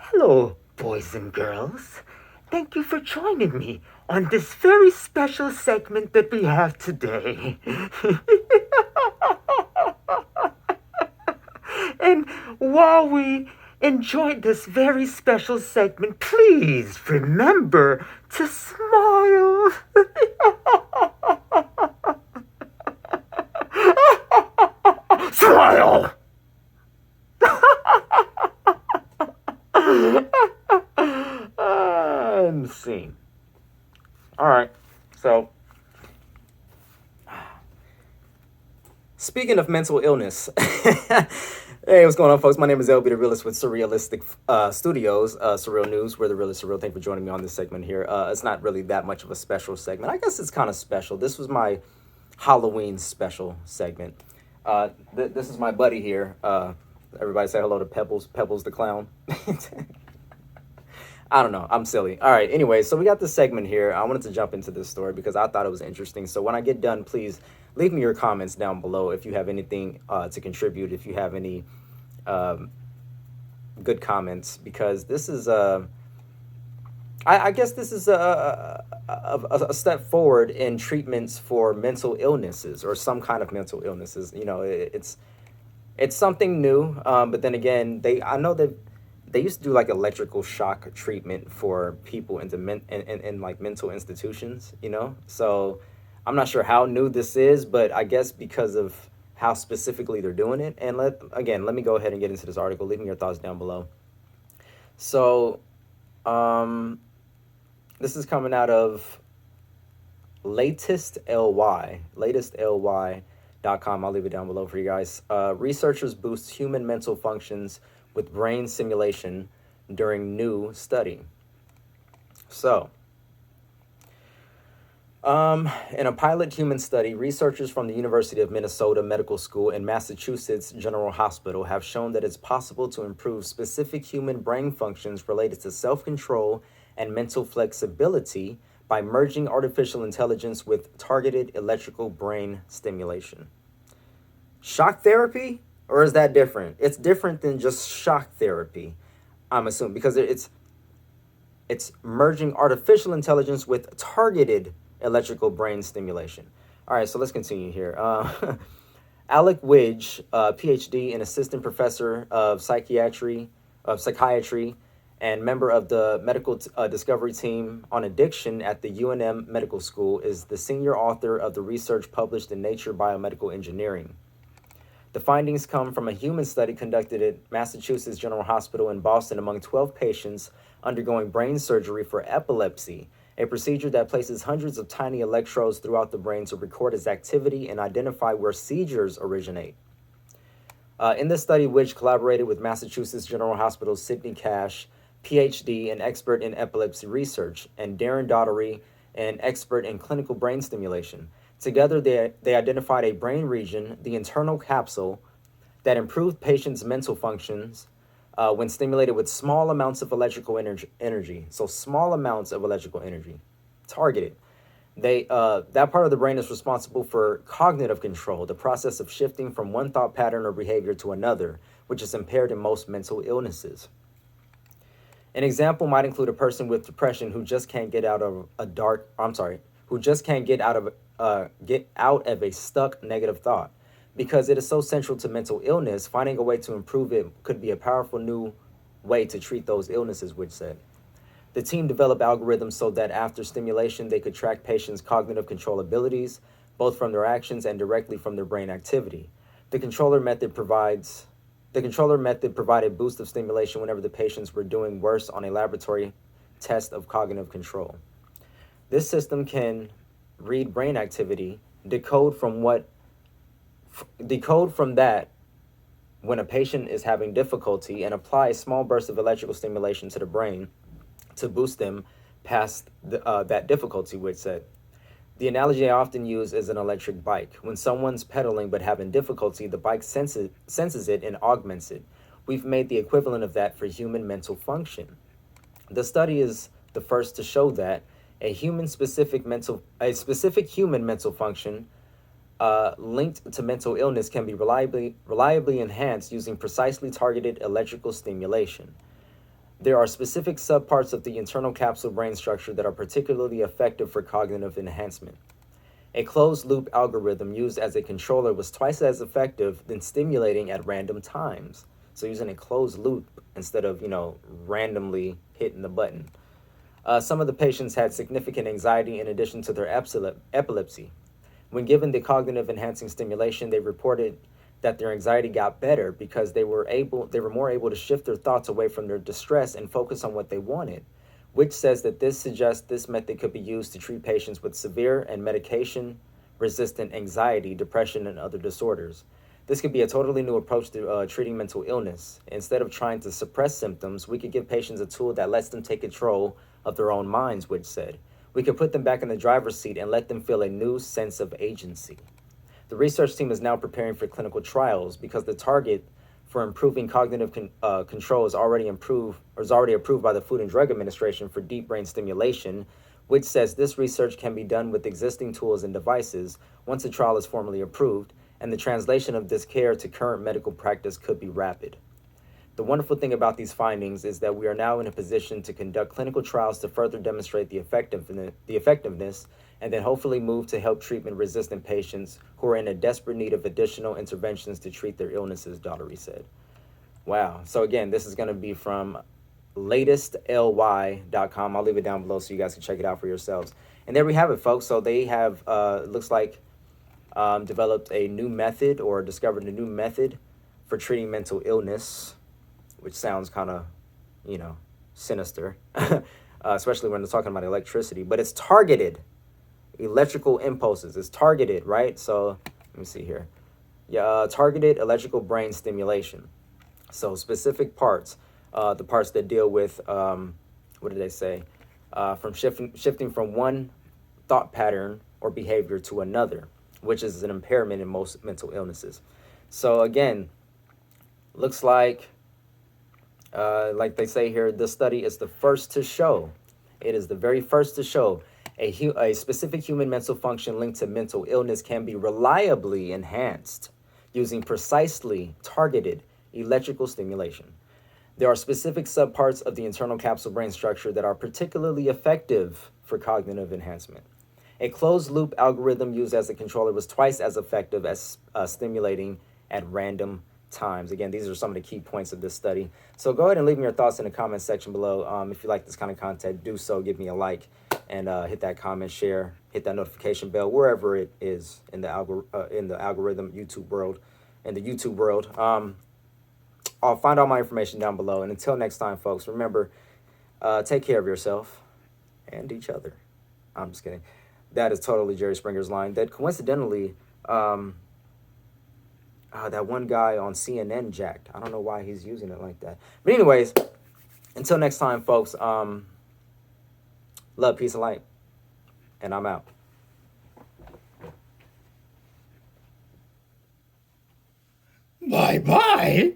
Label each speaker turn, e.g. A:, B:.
A: Hello, boys and girls. Thank you for joining me on this very special segment that we have today. And while we enjoy this very special segment, please remember to smile. Smile! And scene. All right, so
B: Speaking of mental illness, hey, what's going on, folks? My name is LBThaRealist with Surrealistic Studios, Surreal News. We're the realest surreal. Thank you for joining me on this segment here. It's not really that much of a special segment. I guess it's kind of special. This was my Halloween special segment. This is my buddy here. Everybody say hello to Pebbles. Pebbles the clown. I don't know. I'm silly. All right. Anyway, so we got this segment here. I wanted to jump into this story because I thought it was interesting. So when I get done, please leave me your comments down below if you have anything to contribute, if you have any good comments, because this is I guess this is a step forward in treatments for mental illnesses or some kind of mental illnesses. You know, it's something new, but then again, I know that they used to do like electrical shock treatment for people in like mental institutions, you know? So I'm not sure how new this is, but I guess because of how specifically they're doing it. And let me go ahead and get into this article. Leave me your thoughts down below. So this is coming out of latestly.com. I'll leave it down below for you guys. Researchers boost human mental functions with brain simulation during new study. So, in a pilot human study, researchers from the University of Minnesota Medical School and Massachusetts General Hospital have shown that it's possible to improve specific human brain functions related to self-control and mental flexibility by merging artificial intelligence with targeted electrical brain stimulation. Shock therapy? Or is that different? It's different than just shock therapy, I'm assuming, because it's merging artificial intelligence with targeted electrical brain stimulation. All right, so let's continue here. Alec Widge, PhD and assistant professor of psychiatry, and member of the medical discovery team on addiction at the UNM Medical School, is the senior author of the research published in Nature Biomedical Engineering. The findings come from a human study conducted at Massachusetts General Hospital in Boston among 12 patients undergoing brain surgery for epilepsy, a procedure that places hundreds of tiny electrodes throughout the brain to record its activity and identify where seizures originate. In this study, Widge collaborated with Massachusetts General Hospital's Sidney Cash, PhD and expert in epilepsy research, and Darren Daugherty, an expert in clinical brain stimulation. Together, they identified a brain region, the internal capsule, that improved patients' mental functions when stimulated with small amounts of electrical energy. So small amounts of electrical energy, targeted. That part of the brain is responsible for cognitive control, the process of shifting from one thought pattern or behavior to another, which is impaired in most mental illnesses. An example might include a person with depression who just can't get out of a stuck negative thought. Because it is so central to mental illness, finding a way to improve it could be a powerful new way to treat those illnesses, Widge said. The team developed algorithms so that after stimulation, they could track patients' cognitive control abilities, both from their actions and directly from their brain activity. The controller method provided a boost of stimulation whenever the patients were doing worse on a laboratory test of cognitive control. This system can read brain activity, decode from that when a patient is having difficulty, and apply a small burst of electrical stimulation to the brain to boost them past that difficulty, Widge said. The analogy I often use is an electric bike. When someone's pedaling but having difficulty, the bike senses it and augments it. We've made the equivalent of that for human mental function. The study is the first to show that a specific human mental function linked to mental illness can be reliably enhanced using precisely targeted electrical stimulation. There are specific subparts of the internal capsule brain structure that are particularly effective for cognitive enhancement. A closed-loop algorithm used as a controller was twice as effective than stimulating at random times. So using a closed loop instead of, randomly hitting the button. Some of the patients had significant anxiety in addition to their epilepsy. When given the cognitive enhancing stimulation, they reported that their anxiety got better because they were more able to shift their thoughts away from their distress and focus on what they wanted, which says that this suggests this method could be used to treat patients with severe and medication-resistant anxiety, depression, and other disorders. This could be a totally new approach to treating mental illness. Instead of trying to suppress symptoms, we could give patients a tool that lets them take control of their own minds, Which said. We could put them back in the driver's seat and let them feel a new sense of agency. The research team is now preparing for clinical trials because the target for improving cognitive control is already approved by the Food and Drug Administration for deep brain stimulation, which says this research can be done with existing tools and devices once a trial is formally approved, and the translation of this care to current medical practice could be rapid. The wonderful thing about these findings is that we are now in a position to conduct clinical trials to further demonstrate the effectiveness, and then hopefully move to help treatment-resistant patients who are in a desperate need of additional interventions to treat their illnesses, Daughtery said. Wow. So again, this is going to be from latestly.com. I'll leave it down below so you guys can check it out for yourselves. And there we have it, folks. So they have, looks like, developed a new method or discovered a new method for treating mental illness, which sounds kind of, sinister, especially when they're talking about electricity. But it's targeted. Electrical impulses. It's targeted, right? So let me see here. Yeah, targeted electrical brain stimulation. So specific parts, the parts that deal with, what did they say? From shifting from one thought pattern or behavior to another, which is an impairment in most mental illnesses. So again, looks like they say here, this study is the first to show. It is the very first to show a specific human mental function linked to mental illness can be reliably enhanced using precisely targeted electrical stimulation. There are specific subparts of the internal capsule brain structure that are particularly effective for cognitive enhancement. A closed-loop algorithm used as a controller was twice as effective as stimulating at random times. Again, these are some of the key points of this study. So go ahead and leave me your thoughts in the comment section below. If you like this kind of content, do so. Give me a like and hit that comment, share, hit that notification bell wherever it is in the algorithm YouTube world. I'll find all my information down below. And until next time, folks, remember, take care of yourself and each other. I'm just kidding. That is totally Jerry Springer's line. That coincidentally, that one guy on CNN jacked. I don't know why he's using it like that. But anyways, until next time, folks, love, peace, and light. And I'm out.
C: Bye-bye.